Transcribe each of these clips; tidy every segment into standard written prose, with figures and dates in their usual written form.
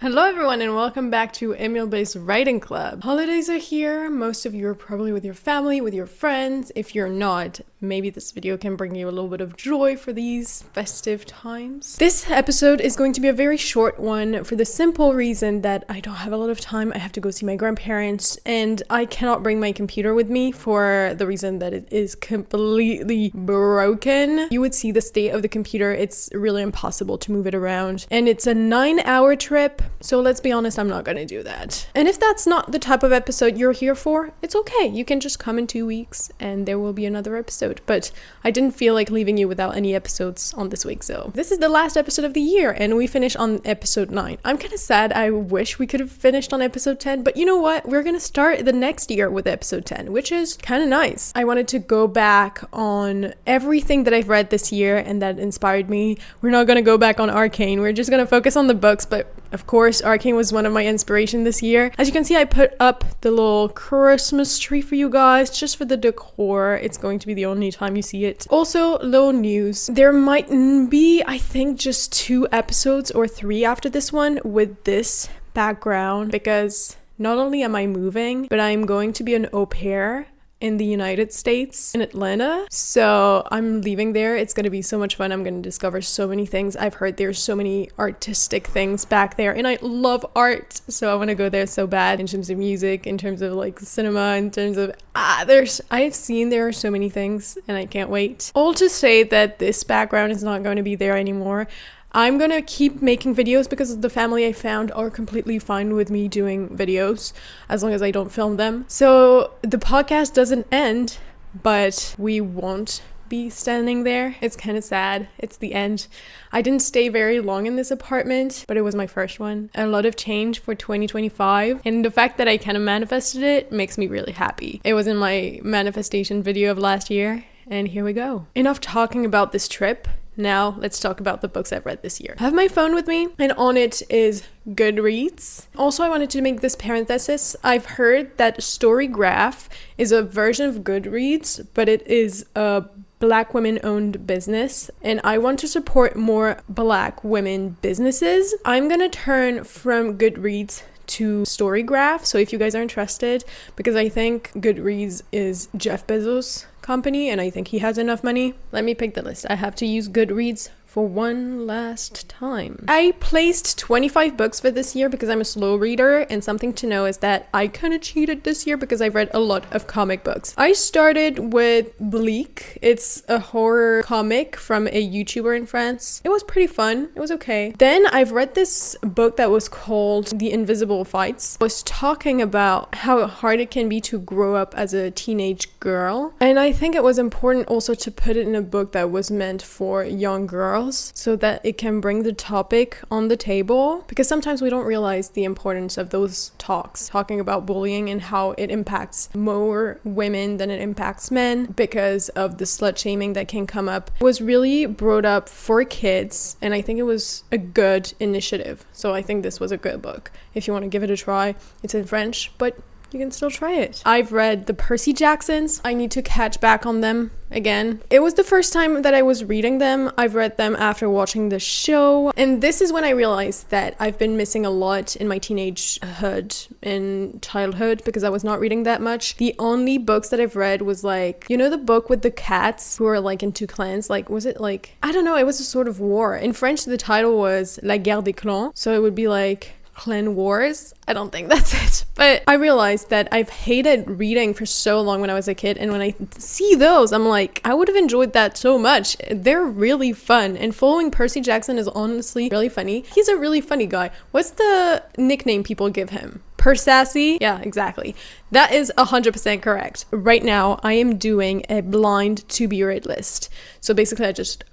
Hello everyone and welcome back to EBWC Writing Club. Holidays are here. Most of you are probably with your family, with your friends. If you're not, maybe this video can bring you a little bit of joy for these festive times. This episode is going to be a very short one for the simple reason that I don't have a lot of time. I have to go see my grandparents and I cannot bring my computer with me for the reason that it is completely broken. You would see the state of the computer. It's really impossible to move it around. And it's a 9-hour trip. So let's be honest, I'm not gonna do that. And if that's not the type of episode you're here for, it's okay. You can just come in 2 weeks and there will be another episode. But I didn't feel like leaving you without any episodes on this week. So this is the last episode of the year and we finish on episode 9. I'm kind of sad. I wish we could have finished on episode 10, but you know what? We're gonna start the next year with episode 10, which is kind of nice. I wanted to go back on everything that I've read this year and that inspired me. We're not gonna go back on Arcane. We're just gonna focus on the books, but of course, Arcane was one of my inspiration this year. As you can see, I put up the little Christmas tree for you guys just for the decor. It's going to be the only time you see it. Also, little news. There might be, I think, just 2 episodes or 3 after this one with this background because not only am I moving, but I'm going to be an au pair in the United States, in Atlanta. So I'm leaving there. It's going to be so much fun. I'm going to discover so many things. I've heard there's so many artistic things back there and I love art. So I want to go there so bad in terms of music, in terms of like cinema, in terms of I've seen there are so many things and I can't wait. All to say that this background is not going to be there anymore. I'm gonna keep making videos because the family I found are completely fine with me doing videos as long as I don't film them. So the podcast doesn't end, but we won't be standing there. It's kind of sad. It's the end. I didn't stay very long in this apartment, but it was my first one. A lot of change for 2025, and the fact that I kind of manifested it makes me really happy. It was in my manifestation video of last year, and here we go. Enough talking about this trip. Now, let's talk about the books I've read this year. I have my phone with me, and on it is Goodreads. Also, I wanted to make this parenthesis. I've heard that Storygraph is a version of Goodreads, but it is a Black women-owned business, and I want to support more Black women businesses. I'm gonna turn from Goodreads to Storygraph, so if you guys are interested, because I think Goodreads is Jeff Bezos' company and I think he has enough money. Let me pick the list. I have to use Goodreads for one last time. I placed 25 books for this year because I'm a slow reader, and something to know is that I kind of cheated this year because I've read a lot of comic books. I started with Bleak. It's a horror comic from a YouTuber in France. It was pretty fun. It was okay. Then I've read this book that was called The Invisible Fights. It was talking about how hard it can be to grow up as a teenage girl, and I think it was important also to put it in a book that was meant for young girls, so that it can bring the topic on the table, because sometimes we don't realize the importance of those talking about bullying and how it impacts more women than it impacts men because of the slut shaming that can come up. It was really brought up for kids, and I think it was a good initiative. So I think this was a good book. If you want to give it a try, it's in French, but you can still try it. I've read the Percy Jacksons. I need to catch back on them again. It was the first time that I was reading them. I've read them after watching the show. And this is when I realized that I've been missing a lot in my teenagehood and childhood because I was not reading that much. The only books that I've read was like, you know, the book with the cats who are like in 2 clans? Like, was it like, I don't know, it was a sort of war. In French, the title was La Guerre des Clans. So it would be like Clan Wars. I don't think that's it. But I realized that I've hated reading for so long when I was a kid, and when I see those, I'm like, I would have enjoyed that so much. They're really fun, and following Percy Jackson is honestly really funny. He's a really funny guy. What's the nickname people give him? Persassy? Yeah, exactly. That is 100% correct. Right now, I am doing a blind to be read list. So basically, I just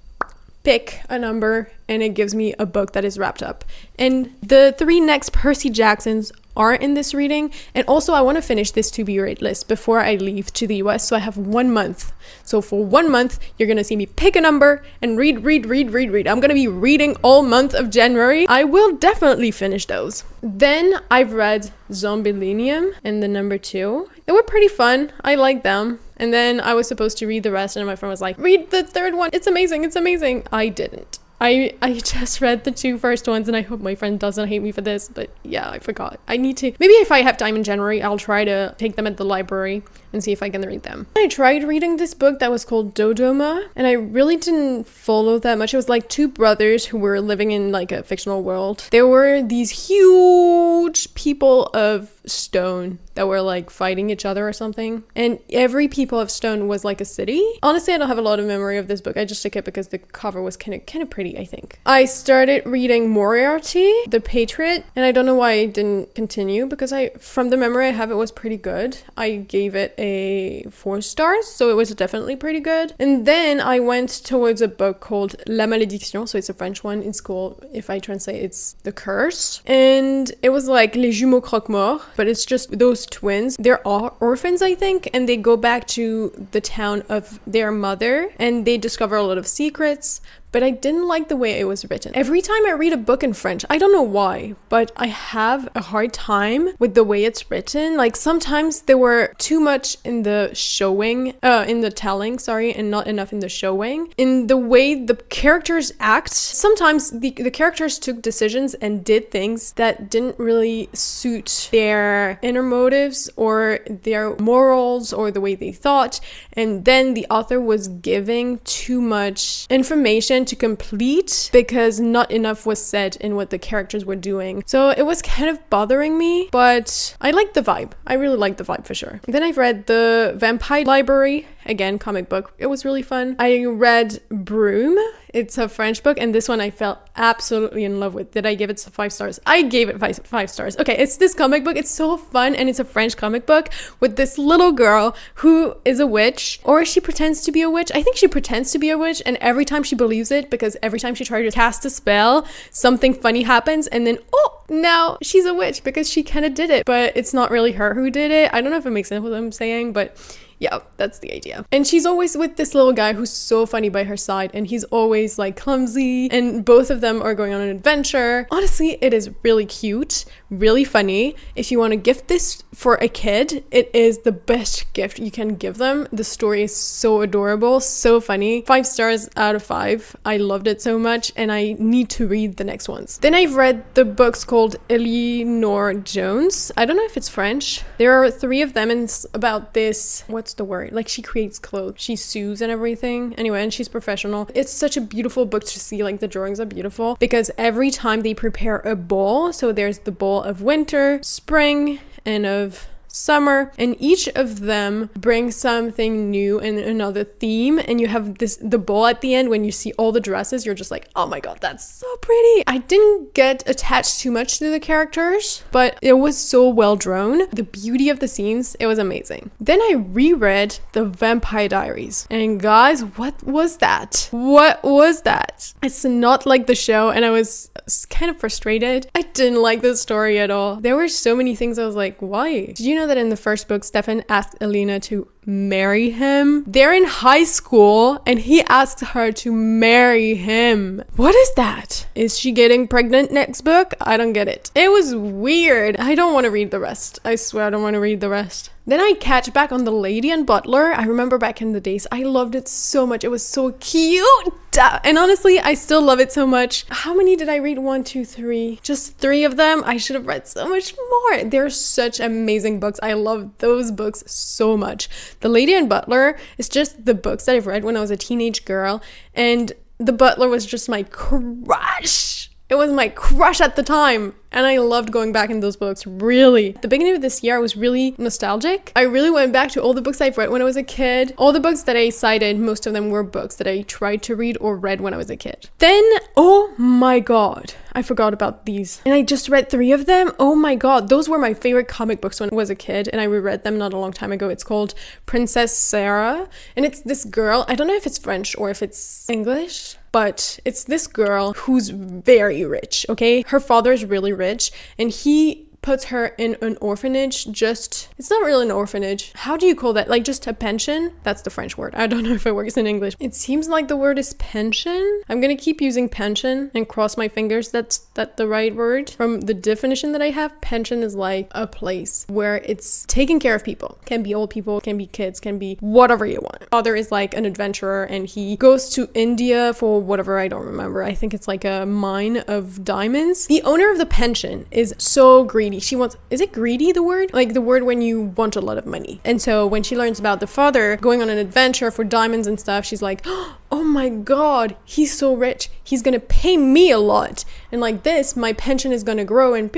pick a number and it gives me a book that is wrapped up. And the 3 next Percy Jacksons are in this reading. And also I want to finish this to be read list before I leave to the US. So I have 1 month. So for 1 month, you're going to see me pick a number and read. I'm going to be reading all month of January. I will definitely finish those. Then I've read Zombilenium and the number 2. They were pretty fun. I liked them. And then I was supposed to read the rest and my friend was like, read the 3rd one. It's amazing. I didn't. I just read the 2 first ones, and I hope my friend doesn't hate me for this, but yeah, I forgot. I need to, maybe if I have time in January, I'll try to take them at the library and see if I can read them. I tried reading this book that was called Dodoma, and I really didn't follow that much. It was like 2 brothers who were living in like a fictional world. There were these huge people of stone that were like fighting each other or something, and every people of stone was like a city. Honestly, I don't have a lot of memory of this book. I just took it because the cover was kind of pretty, I think. I started reading Moriarty, the Patriot, and I don't know why I didn't continue, because from the memory I have, it was pretty good. I gave it a 4 stars, so it was definitely pretty good. And then I went towards a book called La Malédiction, so it's a French one. It's called, if I translate, it's The Curse, and it was like Les Jumeaux Croque-Mort, but it's just those twins. They're all orphans, I think, and they go back to the town of their mother, and they discover a lot of secrets. But I didn't like the way it was written. Every time I read a book in French, I don't know why, but I have a hard time with the way it's written. Like sometimes there were too much in the in the telling, and not enough in the showing. In the way the characters act, sometimes the characters took decisions and did things that didn't really suit their inner motives or their morals or the way they thought. And then the author was giving too much information to complete because not enough was said in what the characters were doing. So it was kind of bothering me, but I liked the vibe. I really liked the vibe for sure. Then I've read The Vampire Library, again, comic book. It was really fun. I read Broom. It's a French book, and this one I fell absolutely in love with. Did I give it 5 stars? I gave it 5 stars. Okay, it's this comic book. It's so fun, and it's a French comic book with this little girl who is a witch, or she pretends to be a witch. I think she pretends to be a witch, and every time she believes it, because every time she tries to cast a spell, something funny happens, and then, oh, now she's a witch because she kind of did it, but it's not really her who did it. I don't know if it makes sense what I'm saying, but yeah, that's the idea. And she's always with this little guy who's so funny by her side, and he's always like clumsy, and both of them are going on an adventure. Honestly, it is really cute, really funny. If you want to gift this for a kid, it is the best gift you can give them. The story is so adorable, so funny. 5 stars out of 5. I loved it so much, and I need to read the next ones. Then I've read the books called Eleanor Jones. I don't know if it's French. There are 3 of them, and it's about this, what's the word? Like, she creates clothes. She sews and everything. Anyway, and she's professional. It's such a beautiful book to see. Like, the drawings are beautiful because every time they prepare a bowl, so there's the bowl of winter, spring, and of summer, and each of them brings something new and another theme, and you have the bowl at the end. When you see all the dresses, you're just like, oh my god, that's so pretty. I didn't get attached too much to the characters, but it was so well drawn. The beauty of the scenes, it was amazing. Then I reread The Vampire Diaries, and guys, what was that? It's not like the show, and I was kind of frustrated. I didn't like the story at all. There were so many things I was like, why? Did you know that in the first book, Stefan asked Elena to marry him? They're in high school and he asks her to marry him. What is that? Is she getting pregnant next book? I don't get it. It was weird. I don't want to read the rest. I swear I don't want to read the rest. Then I catch back on The Lady and Butler. I remember back in the days, I loved it so much. It was so cute. And honestly, I still love it so much. How many did I read? 1, 2, 3. Just 3 of them. I should have read so much more. They're such amazing books. I love those books so much. The Lady and Butler is just the books that I've read when I was a teenage girl. And The Butler was just my crush. It was my crush at the time. And I loved going back in those books, really. At the beginning of this year, I was really nostalgic. I really went back to all the books I've read when I was a kid. All the books that I cited, most of them were books that I tried to read or read when I was a kid. Then, oh my god, I forgot about these. And I just read 3 of them. Oh my god, those were my favorite comic books when I was a kid, and I reread them not a long time ago. It's called Princess Sarah, and it's this girl. I don't know if it's French or if it's English, but it's this girl who's very rich, okay? Her father is really rich, and he puts her in an orphanage. It's not really an orphanage. How do you call that? Like just a pension? That's the French word. I don't know if it works in English. It seems like the word is pension. I'm gonna keep using pension and cross my fingers that's the right word. From the definition that I have, pension is like a place where it's taking care of people. Can be old people, can be kids, can be whatever you want. Father is like an adventurer and he goes to India for whatever, I don't remember. I think it's like a mine of diamonds. The owner of the pension is so greedy. Is it greedy the word? Like the word when you want a lot of money. And so when she learns about the father going on an adventure for diamonds and stuff, she's like, oh my god, he's so rich. He's gonna pay me a lot. And like this, my pension is gonna grow and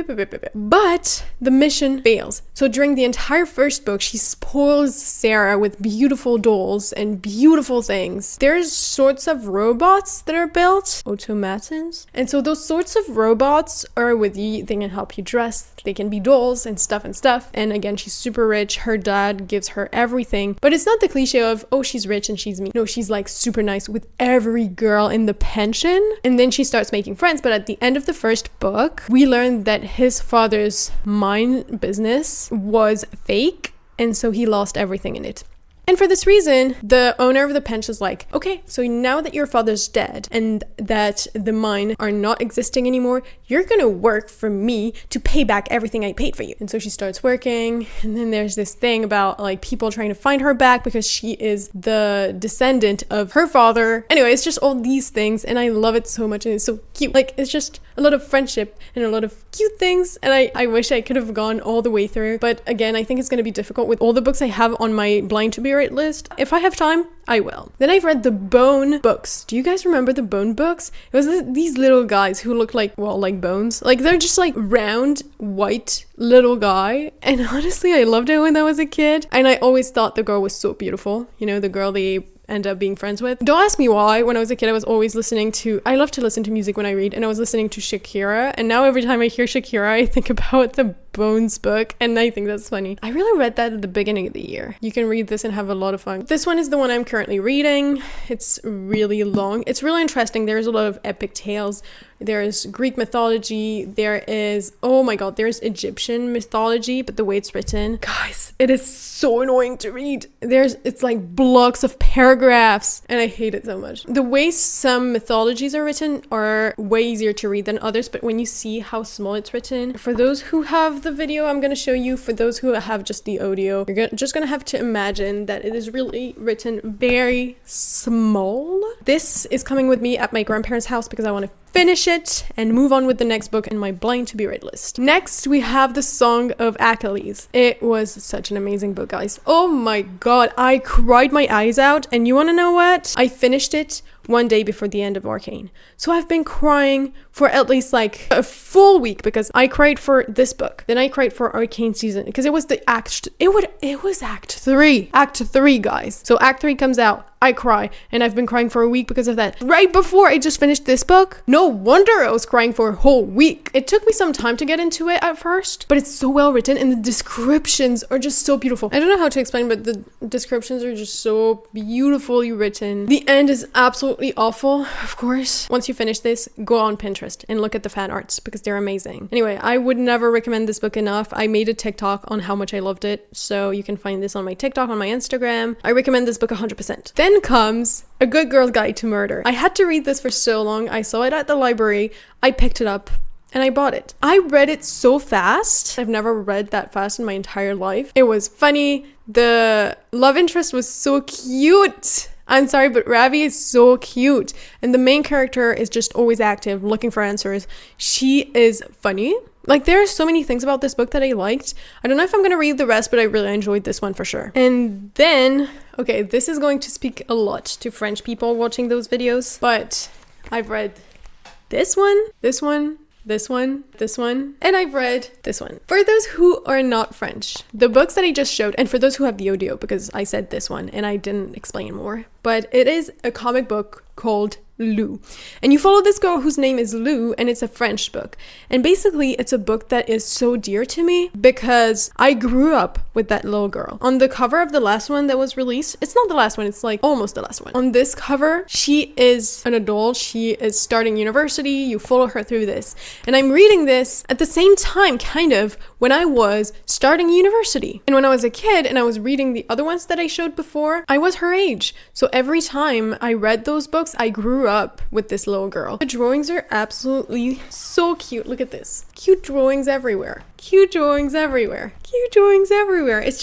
But the mission fails. So during the entire first book, she spoils Sarah with beautiful dolls and beautiful things. There's sorts of robots that are built, automatons. And so those sorts of robots are with you. They can help you dress. They can be dolls and stuff. And again, she's super rich. Her dad gives her everything. But it's not the cliche of, oh, she's rich and she's mean. No, she's like super nice with every girl in the pension. And then she starts making friends. But at the end of the first book, we learn that his father's mine business was fake. And so he lost everything in it. And for this reason, the owner of the pension is like, okay, so now that your father's dead and that the mine are not existing anymore, you're gonna work for me to pay back everything I paid for you. And so she starts working, and then there's this thing about like people trying to find her back because she is the descendant of her father. Anyway, it's just all these things, and I love it so much, and it's so cute. Like, it's just a lot of friendship and a lot of cute things, and I wish I could have gone all the way through. But again, I think it's gonna be difficult with all the books I have on my blind to be right list. If I have time, I will. Then I've read the Bone books. Do you guys remember the Bone books? It was these little guys who look like, well, like bones. Like they're just like round, white little guy. And honestly, I loved it when I was a kid. And I always thought the girl was so beautiful. You know, the girl they end up being friends with. Don't ask me why. When I was a kid, I was always I love to listen to music when I read, and I was listening to Shakira, and now every time I hear Shakira, I think about the Bones book, and I think that's funny. I really read that at the beginning of the year. You can read this and have a lot of fun. This one is the one I'm currently reading. It's really long. It's really interesting. There's a lot of epic tales. There's Greek mythology. There is, oh my god, there's Egyptian mythology, but the way it's written, guys, it is so annoying to read. It's like blocks of paragraphs, and I hate it so much. The way some mythologies are written are way easier to read than others, but when you see how small it's written, for those who have the video I'm going to show you, for those who have just the audio, you're just going to have to imagine that it is really written very small. This is coming with me at my grandparents' house because I want to finish it and move on with the next book in my blind to be read list. Next, we have The Song of Achilles. It was such an amazing book, guys. Oh my god, I cried my eyes out, and you want to know what? I finished it one day before the end of Arcane. So I've been crying for at least like a full week because I cried for this book. Then I cried for Arcane season because it was the it was Act 3. Act 3, guys. So Act 3 comes out. I cry, and I've been crying for a week because of that. Right before I just finished this book, no wonder I was crying for a whole week. It took me some time to get into it at first, but it's so well written, and the descriptions are just so beautiful. I don't know how to explain, but the descriptions are just so beautifully written. The end is absolutely awful, of course. Once you finish this, go on Pinterest and look at the fan arts because they're amazing. Anyway, I would never recommend this book enough. I made a TikTok on how much I loved it, so you can find this on my TikTok, on my Instagram. I recommend this book 100%. Then comes A Good Girl's Guide to Murder. I had to read this for so long. I saw it at the library. I picked it up and I bought it. I read it so fast. I've never read that fast in my entire life. It was funny. The love interest was so cute. I'm sorry, but Ravi is so cute. And the main character is just always active, looking for answers. She is funny. Like, there are so many things about this book that I liked. I don't know if I'm going to read the rest, but I really enjoyed this one for sure. And then, okay, this is going to speak a lot to French people watching those videos, but I've read this one, this one, this one, this one, and I've read this one. For those who are not French, the books that I just showed, and for those who have the audio, because I said this one and I didn't explain more, but it is a comic book called Lou. And you follow this girl whose name is Lou, and it's a French book. And basically, it's a book that is so dear to me because I grew up with that little girl. On the cover of the last one that was released, it's not the last one, it's like almost the last one. On this cover, she is an adult, she is starting university, you follow her through this. And I'm reading this at the same time, kind of, when I was starting university. And when I was a kid and I was reading the other ones that I showed before, I was her age. So every time I read those books, I grew up with this little girl. The drawings are absolutely so cute. Look at this. Cute drawings everywhere. Cute drawings everywhere. Cute drawings everywhere. It's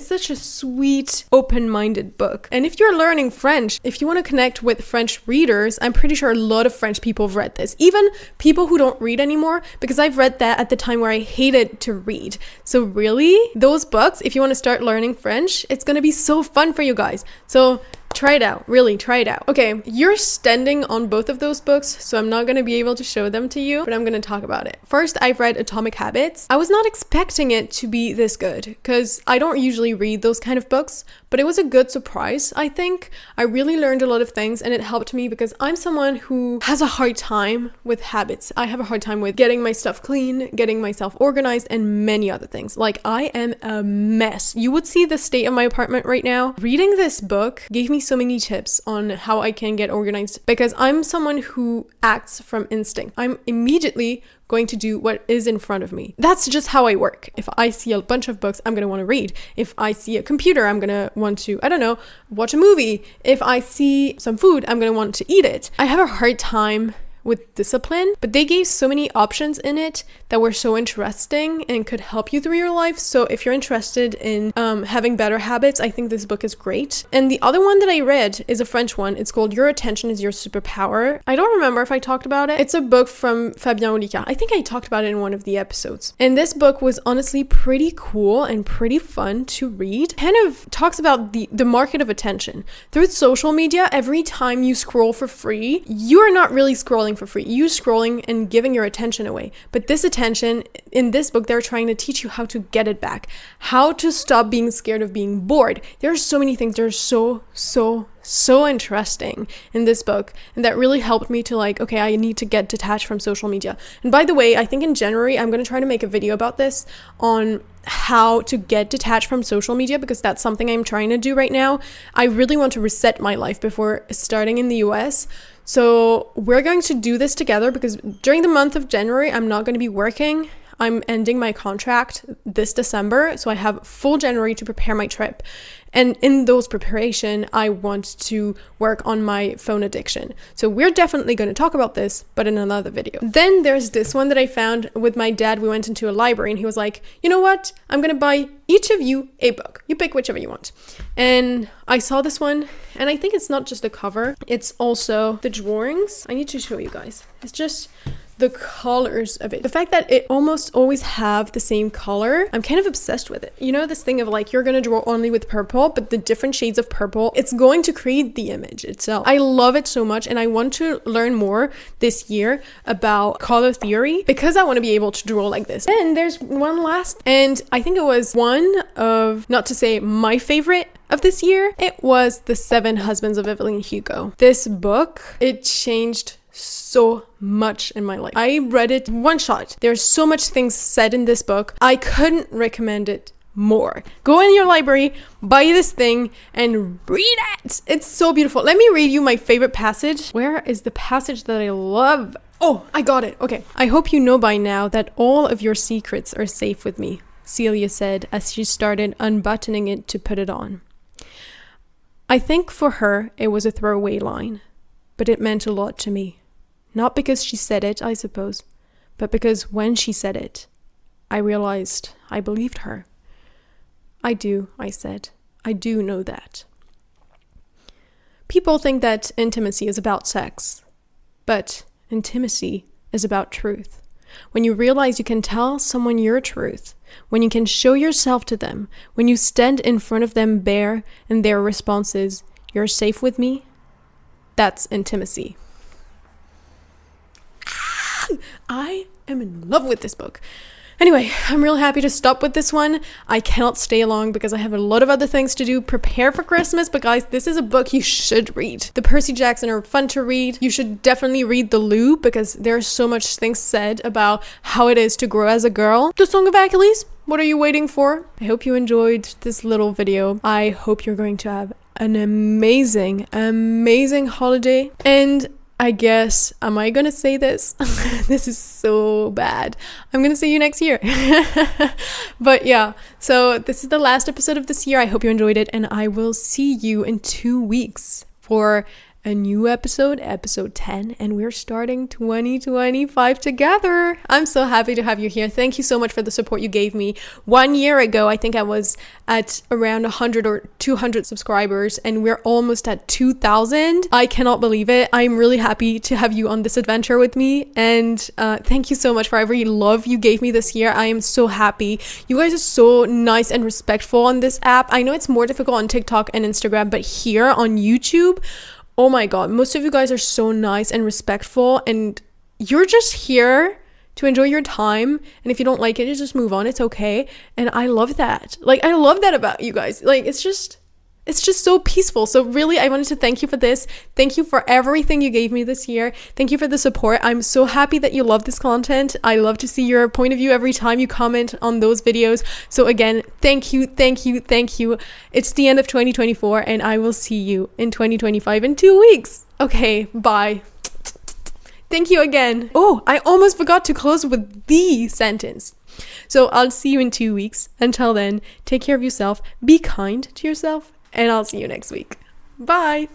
such a sweet, open-minded book. And if you're learning French, if you want to connect with French readers, I'm pretty sure a lot of French people have read this. Even people who don't read anymore, because I've read that at the time where I hated to read. So really, those books, if you want to start learning French, it's going to be so fun for you guys. So try it out. Really, try it out. Okay, you're standing on both of those books, so I'm not going to be able to show them to you, but I'm going to talk about it. First, I've read Atomic Habits. I was not expecting it to be this good, because I don't usually read those kind of books, but it was a good surprise, I think. I really learned a lot of things, and it helped me because I'm someone who has a hard time with habits. I have a hard time with getting my stuff clean, getting myself organized, and many other things. Like, I am a mess. You would see the state of my apartment right now. Reading this book gave me so many tips on how I can get organized because I'm someone who acts from instinct. I'm immediately going to do what is in front of me. That's just how I work. If I see a bunch of books, I'm going to want to read. If I see a computer, I'm going to want to, I don't know, watch a movie. If I see some food, I'm going to want to eat it. I have a hard time with discipline, but they gave so many options in it that were so interesting and could help you through your life. So if you're interested in having better habits, I think this book is great. And the other one that I read is a French one. It's called Your Attention is Your Superpower. I don't remember if I talked about it. It's a book from Fabien Olicard. I think I talked about it in one of the episodes. And this book was honestly pretty cool and pretty fun to read. Kind of talks about the market of attention. Through social media, every time you scroll for free, you are not really scrolling for free. You're scrolling and giving your attention away. But this attention, in this book, they're trying to teach you how to get it back, how to stop being scared of being bored. There are so many things that are so interesting in this book, and that really helped me to like, okay, I need to get detached from social media. And by the way, I think in January, I'm going to try to make a video about this on how to get detached from social media because that's something I'm trying to do right now. I really want to reset my life before starting in the US. So we're going to do this together because during the month of January, I'm not going to be working. I'm ending my contract this December, so I have full January to prepare my trip. And in those preparation, I want to work on my phone addiction. So we're definitely going to talk about this, but in another video. Then there's this one that I found with my dad. We went into a library and he was like, you know what? I'm going to buy each of you a book. You pick whichever you want. And I saw this one, and I think it's not just the cover. It's also the drawings. I need to show you guys. It's just the colors of it. The fact that it almost always have the same color, I'm kind of obsessed with it. You know, this thing of like, you're gonna draw only with purple, but the different shades of purple, it's going to create the image itself. I love it so much, and I want to learn more this year about color theory because I want to be able to draw like this. And there's one last, and I think it was one of, not to say my favorite of this year, it was The 7 Husbands of Evelyn Hugo. This book, it changed so much in my life. I read it one shot. There's so much things said in this book. I couldn't recommend it more. Go in your library, buy this thing, and read it. It's so beautiful. Let me read you my favorite passage. Where is the passage that I love? Oh, I got it. Okay. I hope you know by now that all of your secrets are safe with me, Celia said as she started unbuttoning it to put it on. I think for her it was a throwaway line, but it meant a lot to me. Not because she said it, I suppose, but because when she said it, I realized I believed her. I do, I said. I do know that. People think that intimacy is about sex, but intimacy is about truth. When you realize you can tell someone your truth, when you can show yourself to them, when you stand in front of them bare and their response is, "You're safe with me," that's intimacy. I am in love with this book. Anyway, I'm real happy to stop with this one. I cannot stay long because I have a lot of other things to do. Prepare for Christmas, but guys, this is a book you should read. The Percy Jackson are fun to read. You should definitely read The Loop because there's so much things said about how it is to grow as a girl. The Song of Achilles, what are you waiting for? I hope you enjoyed this little video. I hope you're going to have an amazing holiday. And I guess, am I gonna say this? This is so bad. I'm gonna see you next year. But yeah, so this is the last episode of this year. I hope you enjoyed it, and I will see you in 2 weeks for a new episode 10, and we're starting 2025 together. I'm so happy to have you here. Thank you so much for the support you gave me. 1 year ago, I think I was at around 100 or 200 subscribers, and we're almost at 2,000. I cannot believe it. I'm really happy to have you on this adventure with me, and thank you so much for every love you gave me this year. I am so happy. You guys are so nice and respectful on this app. I know it's more difficult on TikTok and Instagram, but here on YouTube, oh my God, most of you guys are so nice and respectful, and you're just here to enjoy your time. And if you don't like it, just move on. It's okay. And I love that. Like, I love that about you guys. Like, it's just so peaceful. So really, I wanted to thank you for this. Thank you for everything you gave me this year. Thank you for the support. I'm so happy that you love this content. I love to see your point of view every time you comment on those videos. So again, thank you. It's the end of 2024, and I will see you in 2025 in 2 weeks. Okay, bye. Thank you again. Oh, I almost forgot to close with the sentence. So I'll see you in 2 weeks. Until then, take care of yourself. Be kind to yourself. And I'll see you next week. Bye.